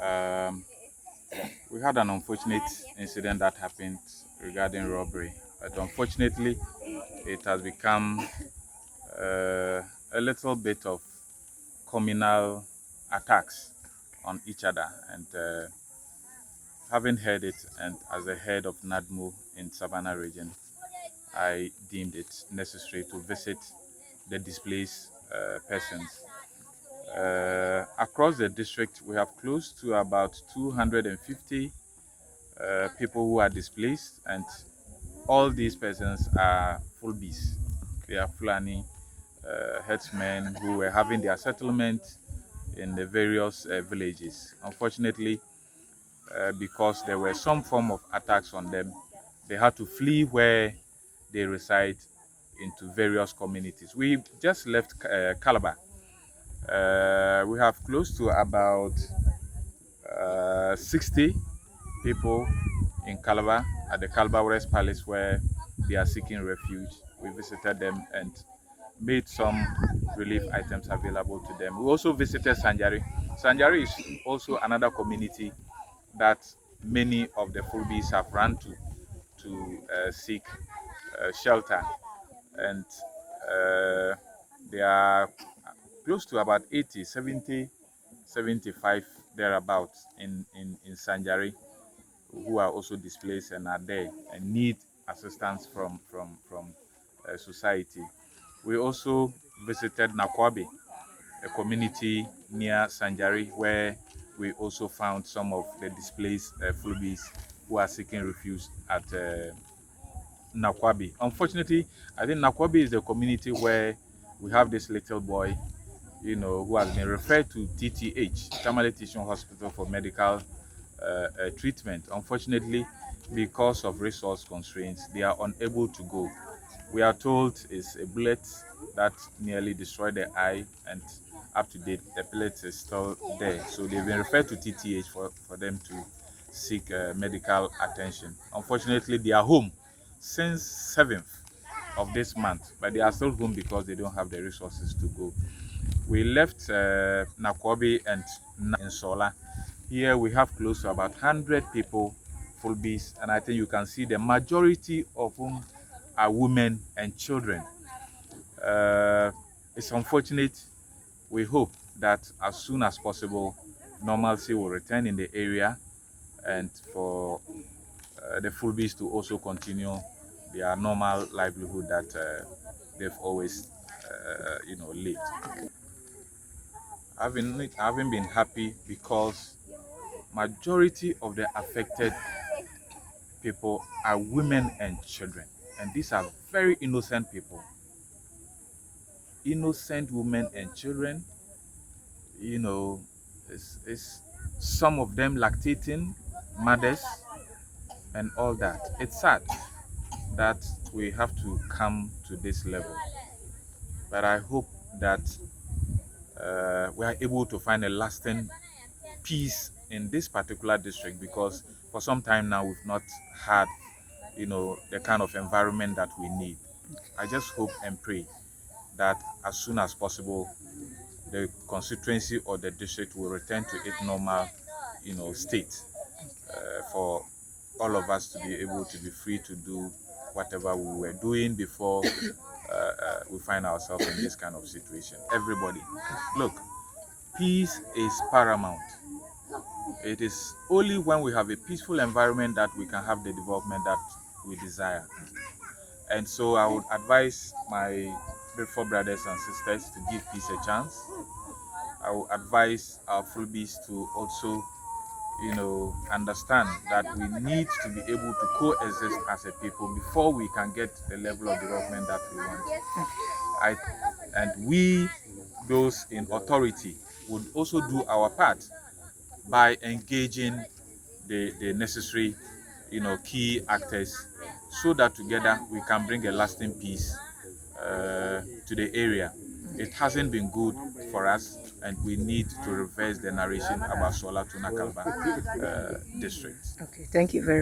Um, we had an unfortunate incident that happened regarding robbery, but unfortunately, it has become a little bit of communal attacks on each other. And having heard it, and as the head of NADMO in Savannah region, I deemed it necessary to visit the displaced persons. Across the district, we have close to about 250 people who are displaced, and all these persons are Fulbes. They are Fulani herdsmen who were having their settlement in the various villages. Unfortunately, because there were some form of attacks on them, they had to flee where they reside into various communities. We just left Calabar. We have close to about 60 people in Calabar at the Kalbawura's palace where they are seeking refuge. We visited them and made some relief items available to them. We also visited Sengeri. Sengeri is also another community that many of the Fulbes have run to seek shelter, and there are close to about 80, 70, 75 thereabouts in Sengeri who are also displaced and are there and need assistance from society. We also visited Nakwabi, a community near Sengeri, where we also found some of the displaced Fulbes who are seeking refuge at Nakwabi. Unfortunately, I think Nakwabi is the community where we have this little boy, who has been referred to TTH, Tamale Teaching Hospital, for medical treatment. Unfortunately, because of resource constraints, they are unable to go. We are told it's a bullet that nearly destroyed the eye, and up to date, the bullet is still there. So they've been referred to TTH for them to seek medical attention. Unfortunately, they are home since 7th of this month, but they are still home because they don't have the resources to go. We left Nakwabi and in Sawla. Here we have close to about 100 people, Fulbes, and I think you can see the majority of whom are women and children. It's unfortunate. We hope that as soon as possible, normalcy will return in the area, and for the Fulbes to also continue their normal livelihood that they've always, lived. I haven't been happy because majority of the affected people are women and children, and these are very innocent people. Innocent women and children, it's some of them lactating mothers and all that. It's sad that we have to come to this level, but I hope that we are able to find a lasting peace in this particular district, because for some time now we've not had the kind of environment that we need. I just hope and pray that as soon as possible the constituency or the district will return to its normal state, for all of us to be able to be free to do whatever we were doing before we find ourselves in this kind of situation. Everybody, look, peace is paramount. It is only when we have a peaceful environment that we can have the development that we desire. And so I would advise my beautiful brothers and sisters to give peace a chance. I would advise our Fulbes to also, understand that we need to be able to coexist as a people before we can get the level of development that we want. And we, those in authority, would also do our part by engaging the necessary, key actors, so that together we can bring a lasting peace to the area. It hasn't been good for us, and we need to reverse the narration about Sawla to Nakalba district. Okay, thank you very much.